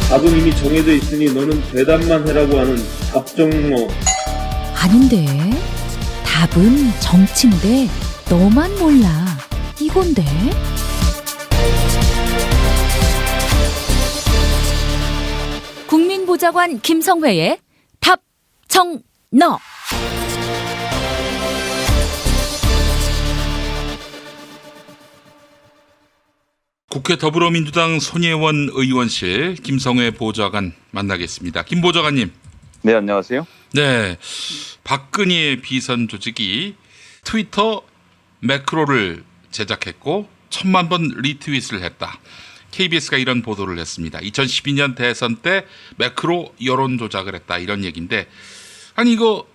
답은 이미 정해져 있으니 너는 대답만 해라고 하는 답정너. 아닌데. 답은 정치인데 너만 몰라. 이건데. 국민보좌관 김성회의 답정너. 국회 더불어민주당 손예원 의원실 김성회 보좌관 만나겠습니다. 김 보좌관님. 네, 안녕하세요. 네, 박근혜 비선 조직이 트위터 매크로를 제작했고 1,000만 번 리트윗을 했다. KBS가 이런 보도를 했습니다. 2012년 대선 때 매크로 여론 조작을 했다, 이런 얘기인데, 아니 이거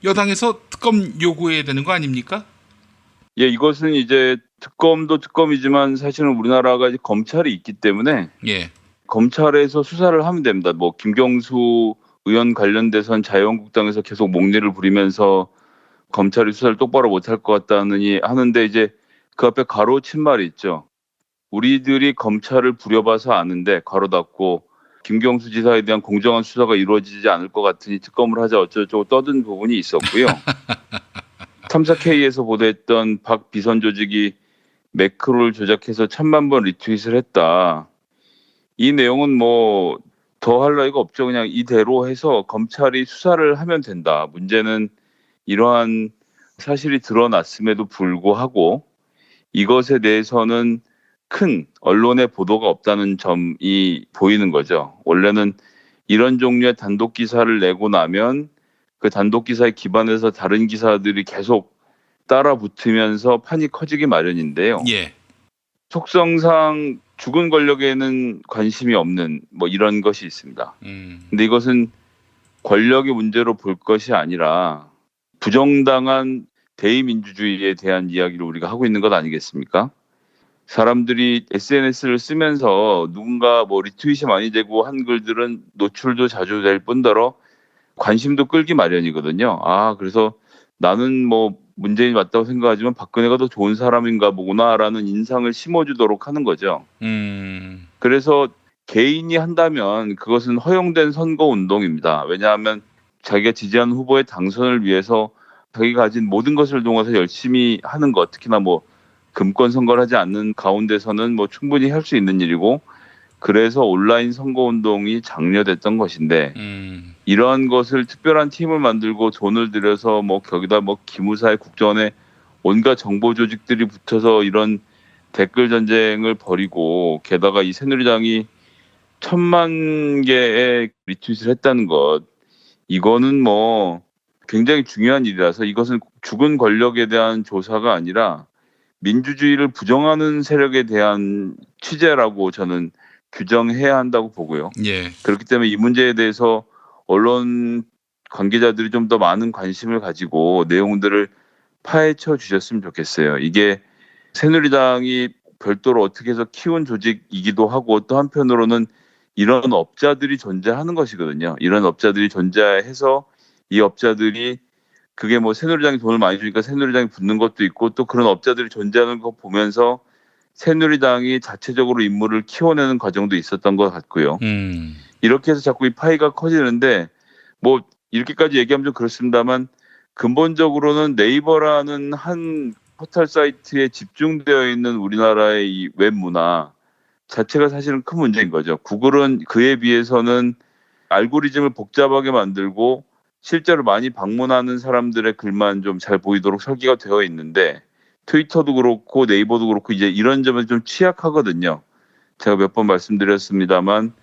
여당에서 특검 요구해야 되는 거 아닙니까? 예, 이것은 이제 특검도 특검이지만 사실은 우리나라가 이제 검찰이 있기 때문에 예. 검찰에서 수사를 하면 됩니다. 뭐 김경수 의원 관련돼선 자유한국당에서 계속 목례를 부리면서 검찰이 수사를 똑바로 못할 것 같다느니 하는데, 이제 그 앞에 가로친 말이 있죠. 우리들이 검찰을 부려봐서 아는데 가로 닫고 김경수 지사에 대한 공정한 수사가 이루어지지 않을 것 같으니 특검을 하자 어쩌고저쩌고 떠든 부분이 있었고요. 탐사 K에서 보도했던 박 비선 조직이 매크로를 조작해서 1,000만 번 리트윗을 했다. 이 내용은 뭐 더 할 나위가 없죠. 그냥 이대로 해서 검찰이 수사를 하면 된다. 문제는 이러한 사실이 드러났음에도 불구하고 이것에 대해서는 큰 언론의 보도가 없다는 점이 보이는 거죠. 원래는 이런 종류의 단독 기사를 내고 나면 그 단독 기사에 기반해서 다른 기사들이 계속 따라 붙으면서 판이 커지기 마련인데요. 예. 속성상 죽은 권력에는 관심이 없는 뭐 이런 것이 있습니다. 근데 이것은 권력의 문제로 볼 것이 아니라 부정당한 대의민주주의에 대한 이야기를 우리가 하고 있는 것 아니겠습니까? 사람들이 SNS를 쓰면서 누군가 뭐 리트윗이 많이 되고 한 글들은 노출도 자주 될 뿐더러 관심도 끌기 마련이거든요. 아, 그래서 나는 뭐 문재인이 맞다고 생각하지만 박근혜가 더 좋은 사람인가 보구나라는 인상을 심어주도록 하는 거죠. 그래서 개인이 한다면 그것은 허용된 선거운동입니다. 왜냐하면 자기가 지지하는 후보의 당선을 위해서 자기가 가진 모든 것을 동원해서 열심히 하는 것, 특히나 뭐 금권 선거를 하지 않는 가운데서는 뭐 충분히 할 수 있는 일이고, 그래서 온라인 선거운동이 장려됐던 것인데, 이러한 것을 특별한 팀을 만들고 돈을 들여서 뭐 거기다 뭐 기무사의 국정원에 온갖 정보 조직들이 붙어서 이런 댓글 전쟁을 벌이고, 게다가 이 새누리당이 1,000만 개의 리트윗을 했다는 것, 이거는 뭐 굉장히 중요한 일이라서 이것은 죽은 권력에 대한 조사가 아니라 민주주의를 부정하는 세력에 대한 취재라고 저는 규정해야 한다고 보고요. 예. 그렇기 때문에 이 문제에 대해서 언론 관계자들이 좀 더 많은 관심을 가지고 내용들을 파헤쳐 주셨으면 좋겠어요. 이게 새누리당이 별도로 어떻게 해서 키운 조직이기도 하고, 또 한편으로는 이런 업자들이 존재하는 것이거든요. 이런 업자들이 존재해서 이 업자들이 그게 뭐 새누리당이 돈을 많이 주니까 새누리당이 붙는 것도 있고, 또 그런 업자들이 존재하는 거 보면서 새누리당이 자체적으로 인물을 키워내는 과정도 있었던 것 같고요. 이렇게 해서 자꾸 이 파이가 커지는데, 뭐 이렇게까지 얘기하면 좀 그렇습니다만 근본적으로는 네이버라는 한 포털 사이트에 집중되어 있는 우리나라의 이 웹 문화 자체가 사실은 큰 문제인 거죠. 구글은 그에 비해서는 알고리즘을 복잡하게 만들고 실제로 많이 방문하는 사람들의 글만 좀 잘 보이도록 설계가 되어 있는데, 트위터도 그렇고 네이버도 그렇고 이제 이런 점에 좀 취약하거든요. 제가 몇 번 말씀드렸습니다만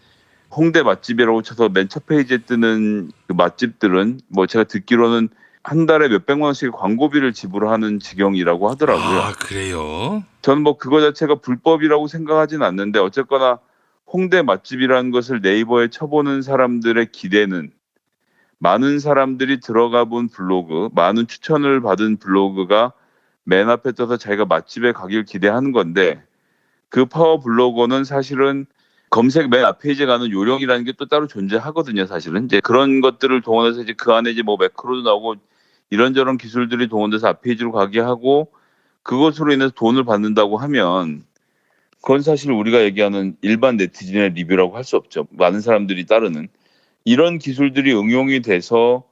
홍대 맛집이라고 쳐서 맨 첫 페이지에 뜨는 그 맛집들은 뭐 제가 듣기로는 한 달에 몇백만 원씩 광고비를 지불하는 지경이라고 하더라고요. 아, 그래요? 저는 뭐 그거 자체가 불법이라고 생각하진 않는데, 어쨌거나 홍대 맛집이라는 것을 네이버에 쳐보는 사람들의 기대는 많은 사람들이 들어가 본 블로그, 많은 추천을 받은 블로그가 맨 앞에 떠서 자기가 맛집에 가길 기대하는 건데, 그 파워 블로거는 사실은 검색 맨 앞 페이지에 가는 요령이라는 게 또 따로 존재하거든요. 사실은 이제 그런 것들을 동원해서 이제 그 안에 이제 뭐 매크로도 나오고 이런저런 기술들이 동원돼서 앞 페이지로 가게 하고, 그것으로 인해서 돈을 받는다고 하면 그건 사실 우리가 얘기하는 일반 네티즌의 리뷰라고 할 수 없죠. 많은 사람들이 따르는 이런 기술들이 응용이 돼서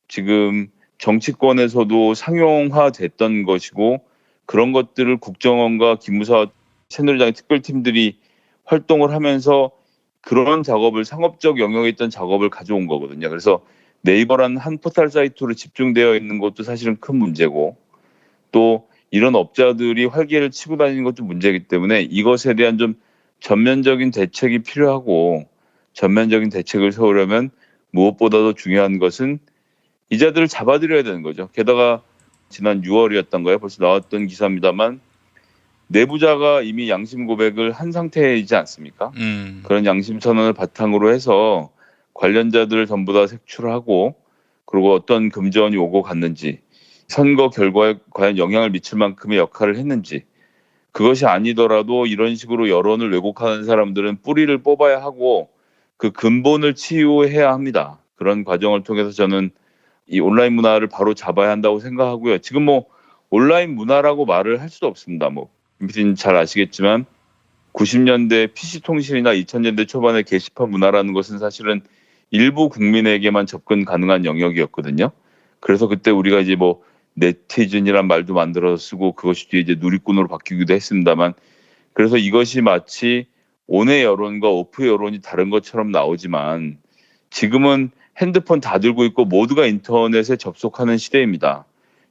지금 정치권에서도 상용화됐던 것이고 그런 것들을 국정원과 기무사 새누리당의 특별팀들이 활동을 하면서 그런 작업을 상업적 영역에 있던 작업을 가져온 거거든요. 그래서 네이버라는 한 포털 사이트로 집중되어 있는 것도 사실은 큰 문제고 또 이런 업자들이 활개를 치고 다니는 것도 문제이기 때문에 이것에 대한 좀 전면적인 대책이 필요하고 전면적인 대책을 세우려면 무엇보다도 중요한 것은 이자들을 잡아들여야 되는 거죠. 게다가 지난 6월이었던가요? 벌써 나왔던 기사입니다만 내부자가 이미 양심 고백을 한 상태이지 않습니까? 그런 양심 선언을 바탕으로 해서 관련자들을 전부 다 색출하고 그리고 어떤 금전이 오고 갔는지 선거 결과에 과연 영향을 미칠 만큼의 역할을 했는지 그것이 아니더라도 이런 식으로 여론을 왜곡하는 사람들은 뿌리를 뽑아야 하고 그 근본을 치유해야 합니다. 그런 과정을 통해서 저는 이 온라인 문화를 바로 잡아야 한다고 생각하고요. 지금 뭐 온라인 문화라고 말을 할 수도 없습니다. 뭐 김PD님 잘 아시겠지만 90년대 PC통신이나 2000년대 초반의 게시판 문화라는 것은 사실은 일부 국민에게만 접근 가능한 영역이었거든요. 그래서 그때 우리가 이제 뭐 네티즌이란 말도 만들어서 쓰고 그것이 뒤에 이제 누리꾼으로 바뀌기도 했습니다만 그래서 이것이 마치 온의 여론과 오프의 여론이 다른 것처럼 나오지만 지금은 핸드폰 다 들고 있고 모두가 인터넷에 접속하는 시대입니다.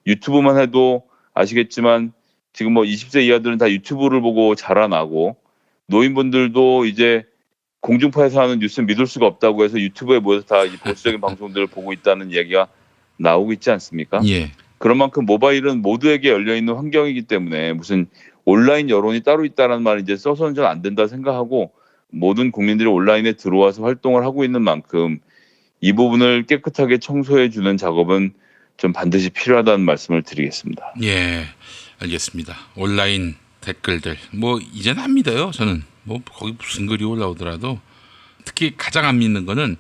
유튜브만 해도 아시겠지만 지금 뭐 20세 이하들은 다 유튜브를 보고 자라나고 노인분들도 이제 공중파에서 하는 뉴스는 믿을 수가 없다고 해서 유튜브에 모여서 다 보수적인 방송들을 보고 있다는 얘기가 나오고 있지 않습니까? 예. 그런 만큼 모바일은 모두에게 열려있는 환경이기 때문에 무슨 온라인 여론이 따로 있다는 말 이제 써서는 좀 안 된다 생각하고 모든 국민들이 온라인에 들어와서 활동을 하고 있는 만큼 이 부분을 깨끗하게 청소해 주는 작업은 좀 반드시 필요하다는 말씀을 드리겠습니다. 예. 알겠습니다. 온라인 댓글들 뭐 이제는 안 믿어요. 저는 뭐 거기 무슨 글이 올라오더라도 특히 가장 안 믿는 거는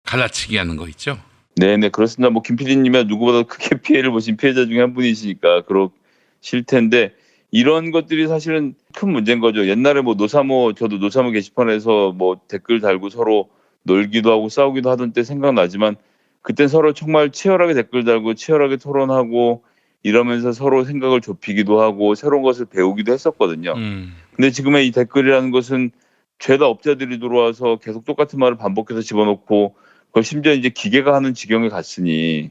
갈라치기 하는 거 있죠. 네네 그렇습니다. 뭐 김 PD님이 누구보다 크게 피해를 보신 피해자 중에 한 분이시니까 그러실 텐데 이런 것들이 사실은 큰 문제인 거죠. 옛날에 뭐 저도 노사모 게시판에서 뭐 댓글 달고 서로 놀기도 하고 싸우기도 하던 때 생각나지만 그땐 서로 정말 치열하게 댓글 달고 치열하게 토론하고 이러면서 서로 생각을 좁히기도 하고 새로운 것을 배우기도 했었거든요. 근데 지금의 이 댓글이라는 것은 죄다 업자들이 들어와서 계속 똑같은 말을 반복해서 집어넣고 그걸 심지어 이제 기계가 하는 지경에 갔으니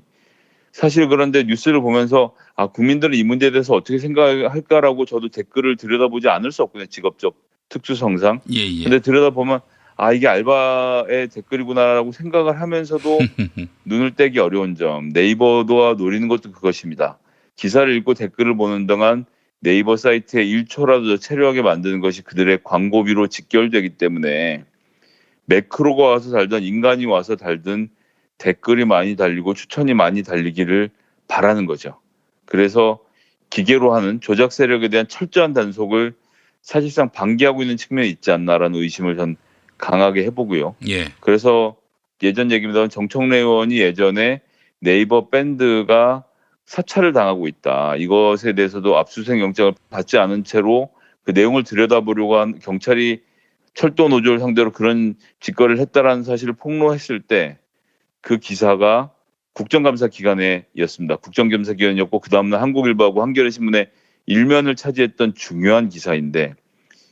사실 그런데 뉴스를 보면서 아 국민들은 이 문제에 대해서 어떻게 생각할까라고 저도 댓글을 들여다보지 않을 수 없거든요. 직업적 특수성상. 예. 근데 들여다보면 아 이게 알바의 댓글이구나라고 생각을 하면서도 눈을 떼기 어려운 점. 네이버도 노리는 것도 그것입니다. 기사를 읽고 댓글을 보는 동안 네이버 사이트에 1초라도 체류하게 만드는 것이 그들의 광고비로 직결되기 때문에 매크로가 와서 달든 인간이 와서 달든 댓글이 많이 달리고 추천이 많이 달리기를 바라는 거죠. 그래서 기계로 하는 조작 세력에 대한 철저한 단속을 사실상 방기하고 있는 측면이 있지 않나라는 의심을 전 강하게 해보고요. 예. 그래서 예전 얘기입니다만 정청래 의원이 예전에 네이버 밴드가 사찰을 당하고 있다. 이것에 대해서도 압수수색 영장을 받지 않은 채로 그 내용을 들여다보려고 한 경찰이 철도 노조를 상대로 그런 짓거리를 했다라는 사실을 폭로했을 때 그 기사가 국정감사 기간에였습니다. 국정감사 기간이었고 그 다음날 한국일보하고 한겨레 신문의 일면을 차지했던 중요한 기사인데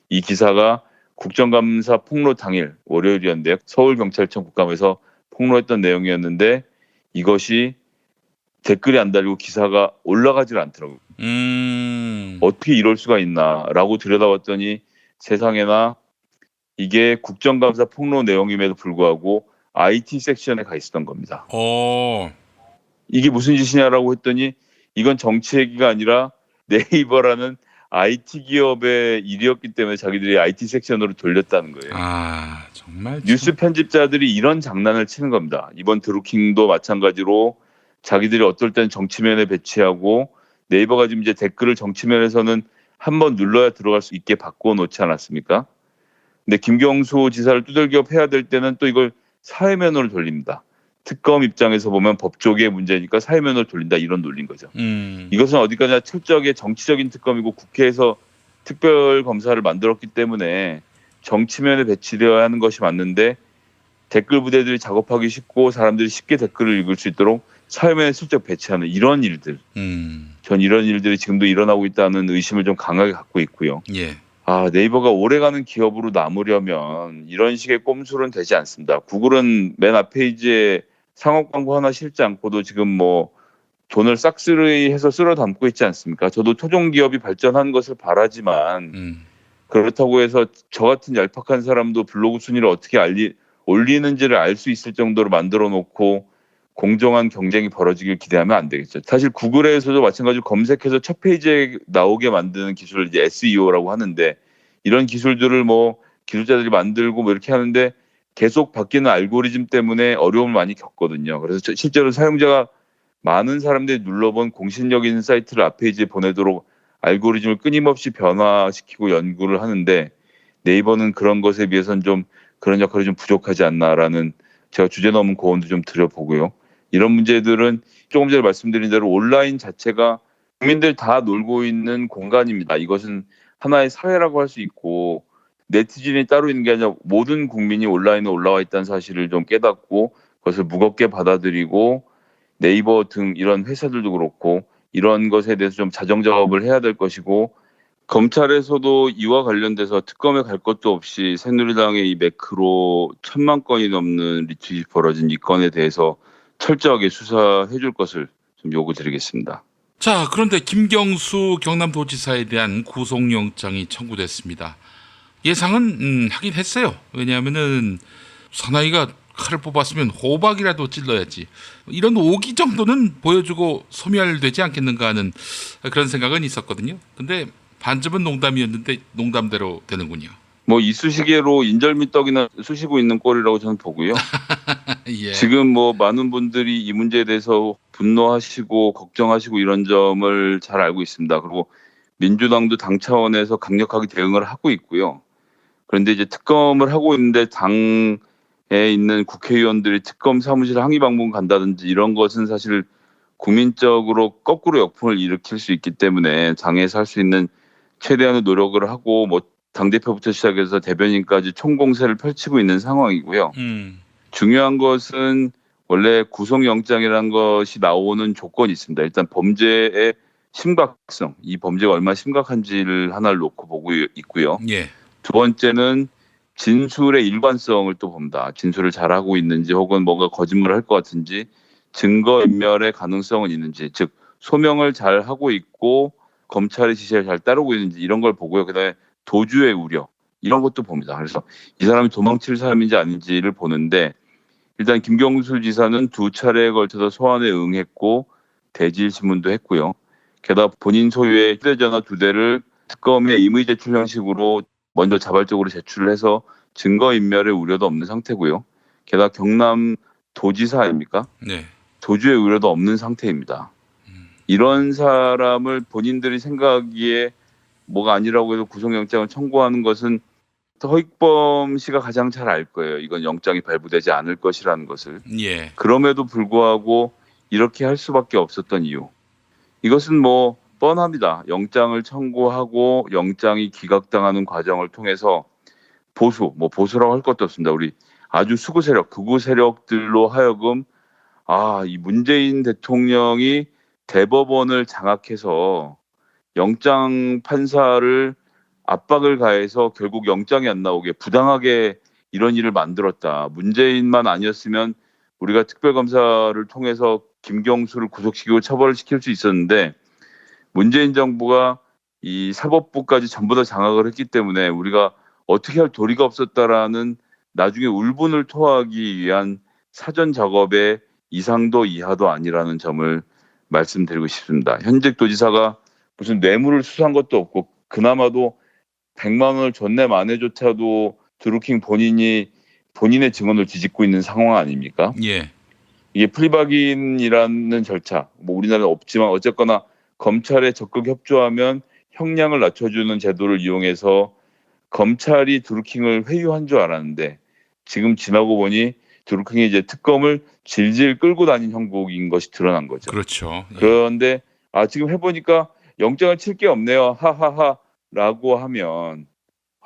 이 기사가 국정감사 폭로 당일 월요일이었는데 서울경찰청 국감에서 폭로했던 내용이었는데 이것이 댓글이 안 달리고 기사가 올라가질 않더라고요. 어떻게 이럴 수가 있나라고 들여다봤더니 세상에나 이게 국정감사 폭로 내용임에도 불구하고 IT 섹션에 가 있었던 겁니다. 이게 무슨 짓이냐라고 했더니 이건 정치 얘기가 아니라 네이버라는 IT 기업의 일이었기 때문에 자기들이 IT 섹션으로 돌렸다는 거예요. 아 정말 뉴스 편집자들이 이런 장난을 치는 겁니다. 이번 드루킹도 마찬가지로 자기들이 어떨 때는 정치면에 배치하고 네이버가 지금 이제 댓글을 정치면에서는 한번 눌러야 들어갈 수 있게 바꿔놓지 않았습니까? 근데 김경수 지사를 두들겨 패야 될 때는 또 이걸 사회면으로 돌립니다. 특검 입장에서 보면 법조계의 문제니까 사회면으로 돌린다 이런 논리인 거죠. 이것은 어디까지나 철저하게 정치적인 특검이고 국회에서 특별 검사를 만들었기 때문에 정치면에 배치되어야 하는 것이 맞는데 댓글 부대들이 작업하기 쉽고 사람들이 쉽게 댓글을 읽을 수 있도록 사회면에 슬쩍 배치하는 이런 일들. 전 이런 일들이 지금도 일어나고 있다는 의심을 좀 강하게 갖고 있고요. 예. 네이버가 오래가는 기업으로 남으려면 이런 식의 꼼수는 되지 않습니다. 구글은 맨 앞 페이지에 상업 광고 하나 실지 않고도 지금 뭐 돈을 싹쓸이 해서 쓸어 담고 있지 않습니까? 저도 토종 기업이 발전하는 것을 바라지만 그렇다고 해서 저 같은 얄팍한 사람도 블로그 순위를 어떻게 올리는지를 알 수 있을 정도로 만들어 놓고 공정한 경쟁이 벌어지길 기대하면 안 되겠죠. 사실 구글에서도 마찬가지로 검색해서 첫 페이지에 나오게 만드는 기술을 이제 SEO라고 하는데 이런 기술들을 뭐 기술자들이 만들고 뭐 이렇게 하는데 계속 바뀌는 알고리즘 때문에 어려움을 많이 겪거든요. 그래서 실제로 사용자가 많은 사람들이 눌러본 공신력 있는 사이트를 앞페이지에 보내도록 알고리즘을 끊임없이 변화시키고 연구를 하는데 네이버는 그런 것에 비해서는 좀 그런 역할이 좀 부족하지 않나라는 제가 주제 넘은 고언도 좀 드려보고요. 이런 문제들은 조금 전에 말씀드린 대로 온라인 자체가 국민들 다 놀고 있는 공간입니다. 이것은 하나의 사회라고 할 수 있고 네티즌이 따로 있는 게 아니라 모든 국민이 온라인에 올라와 있다는 사실을 좀 깨닫고 그것을 무겁게 받아들이고 네이버 등 이런 회사들도 그렇고 이런 것에 대해서 좀 자정 작업을 해야 될 것이고 검찰에서도 이와 관련돼서 특검에 갈 것도 없이 새누리당의 이 매크로 1,000만 건이 넘는 리트윗이 벌어진 이 건에 대해서 철저하게 수사해 줄 것을 좀 요구드리겠습니다. 자, 그런데 김경수 경남도지사에 대한 구속영장이 청구됐습니다. 예상은 하긴 했어요. 왜냐하면은 사나이가 칼을 뽑았으면 호박이라도 찔러야지. 이런 오기 정도는 보여주고 소멸되지 않겠는가 하는 그런 생각은 있었거든요. 근데 반쯤은 농담이었는데 농담대로 되는군요. 뭐 이쑤시개로 인절미 떡이나 쑤시고 있는 꼴이라고 저는 보고요. 예. 지금 뭐 많은 분들이 이 문제에 대해서 분노하시고 걱정하시고 이런 점을 잘 알고 있습니다. 그리고 민주당도 당 차원에서 강력하게 대응을 하고 있고요. 그런데 이제 특검을 하고 있는데 당에 있는 국회의원들이 특검 사무실 항의 방문 간다든지 이런 것은 사실 국민적으로 거꾸로 역풍을 일으킬 수 있기 때문에 당에서 할 수 있는 최대한의 노력을 하고 뭐 당대표부터 시작해서 대변인까지 총공세를 펼치고 있는 상황이고요. 중요한 것은 원래 구속영장이라는 것이 나오는 조건이 있습니다. 일단 범죄의 심각성, 이 범죄가 얼마나 심각한지를 하나를 놓고 보고 있고요. 예. 두 번째는 진술의 일관성을 또 봅니다. 진술을 잘하고 있는지 혹은 뭔가 거짓말을 할 것 같은지 증거인멸의 가능성은 있는지 즉 소명을 잘하고 있고 검찰의 지시를 잘 따르고 있는지 이런 걸 보고요. 그다음에 도주의 우려 이런 것도 봅니다. 그래서 이 사람이 도망칠 사람인지 아닌지를 보는데 일단 김경수 지사는 2차례에 걸쳐서 소환에 응했고 대질 신문도 했고요. 게다가 본인 소유의 휴대전화 2대를 특검에 임의 제출 형식으로 먼저 자발적으로 제출을 해서 증거인멸의 우려도 없는 상태고요. 게다가 경남 도지사 아닙니까? 네. 도주의 우려도 없는 상태입니다. 이런 사람을 본인들이 생각하기에 뭐가 아니라고 해서 구속영장을 청구하는 것은 허익범 씨가 가장 잘 알 거예요. 이건 영장이 발부되지 않을 것이라는 것을. 예. 그럼에도 불구하고 이렇게 할 수밖에 없었던 이유. 이것은 뭐 뻔합니다. 영장을 청구하고 영장이 기각당하는 과정을 통해서 보수라고 할 것도 없습니다. 우리 아주 수구 세력, 극우 세력들로 하여금 이 문재인 대통령이 대법원을 장악해서 영장 판사를 압박을 가해서 결국 영장이 안 나오게 부당하게 이런 일을 만들었다. 문재인만 아니었으면 우리가 특별검사를 통해서 김경수를 구속시키고 처벌을 시킬 수 있었는데 문재인 정부가 이 사법부까지 전부 다 장악을 했기 때문에 우리가 어떻게 할 도리가 없었다라는 나중에 울분을 토하기 위한 사전 작업의 이상도 이하도 아니라는 점을 말씀드리고 싶습니다. 현직 도지사가 무슨 뇌물을 수수한 것도 없고 그나마도 100만 원을 줬네 만에조차도 드루킹 본인의 증언을 뒤집고 있는 상황 아닙니까? 예. 이게 플리바긴이라는 절차, 뭐 우리나라는 없지만 어쨌거나 검찰에 적극 협조하면 형량을 낮춰주는 제도를 이용해서 검찰이 드루킹을 회유한 줄 알았는데 지금 지나고 보니 드루킹이 이제 특검을 질질 끌고 다닌 형국인 것이 드러난 거죠. 그렇죠. 예. 그런데 지금 해보니까 영장을 칠 게 없네요. 하하하. 라고 하면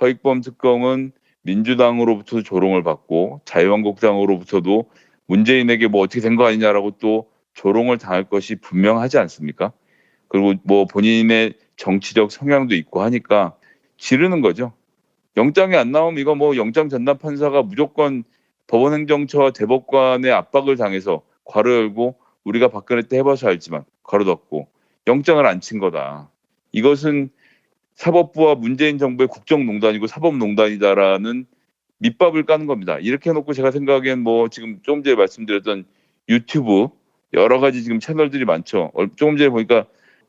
허익범 특검은 민주당으로부터 조롱을 받고 자유한국당으로부터도 문재인에게 뭐 어떻게 된 거 아니냐라고 또 조롱을 당할 것이 분명하지 않습니까? 그리고 뭐 본인의 정치적 성향도 있고 하니까 지르는 거죠. 영장이 안 나오면 이거 뭐 영장 전담 판사가 무조건 법원행정처와 대법관의 압박을 당해서 괄호 열고 우리가 박근혜 때 해봐서 알지만 괄호 닫고 영장을 안 친 거다. 이것은 사법부와 문재인 정부의 국정농단이고 사법농단이다라는 밑밥을 까는 겁니다. 이렇게 해놓고 제가 생각엔 뭐 지금 조금 전에 말씀드렸던 유튜브 여러 가지 지금 채널들이 많죠. 조금 전에 보니까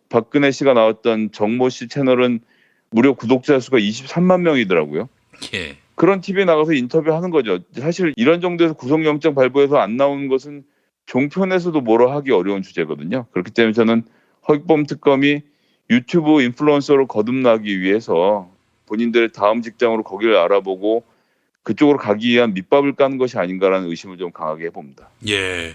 박근혜 씨가 나왔던 정모 씨 채널은 무려 구독자 수가 23만 명이더라고요. 예. 그런 TV에 나가서 인터뷰하는 거죠. 사실 이런 정도에서 구속영장 발부해서 안 나오는 것은 종편에서도 뭐라 하기 어려운 주제거든요. 그렇기 때문에 저는 허익범 특검이 유튜브 인플루언서로 거듭나기 위해서 본인들의 다음 직장으로 거기를 알아보고 그쪽으로 가기 위한 밑밥을 까는 것이 아닌가라는 의심을 좀 강하게 해봅니다. 예.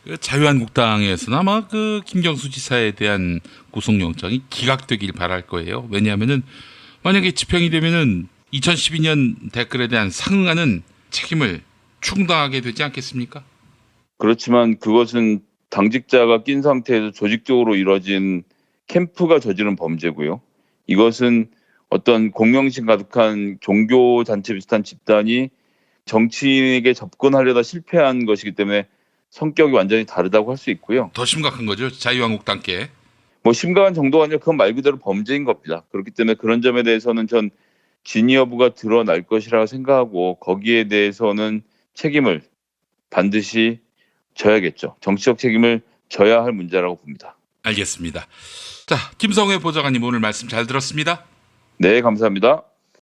그 자유한국당에서는 아마 그 김경수 지사에 대한 구속영장이 기각되길 바랄 거예요. 왜냐하면은 만약에 집행이 되면은 2012년 댓글에 대한 상응하는 책임을 충당하게 되지 않겠습니까? 그렇지만 그것은 당직자가 낀 상태에서 조직적으로 이뤄진 캠프가 저지른 범죄고요. 이것은 어떤 공명심 가득한 종교단체 비슷한 집단이 정치인에게 접근하려다 실패한 것이기 때문에 성격이 완전히 다르다고 할 수 있고요. 더 심각한 거죠. 자유한국당께. 뭐 심각한 정도가 아니라 그건 말 그대로 범죄인 겁니다. 그렇기 때문에 그런 점에 대해서는 전 진위 여부가 드러날 것이라고 생각하고 거기에 대해서는 책임을 반드시 져야겠죠. 정치적 책임을 져야 할 문제라고 봅니다. 알겠습니다. 자, 김성회 보좌관님 오늘 말씀 잘 들었습니다. 네, 감사합니다.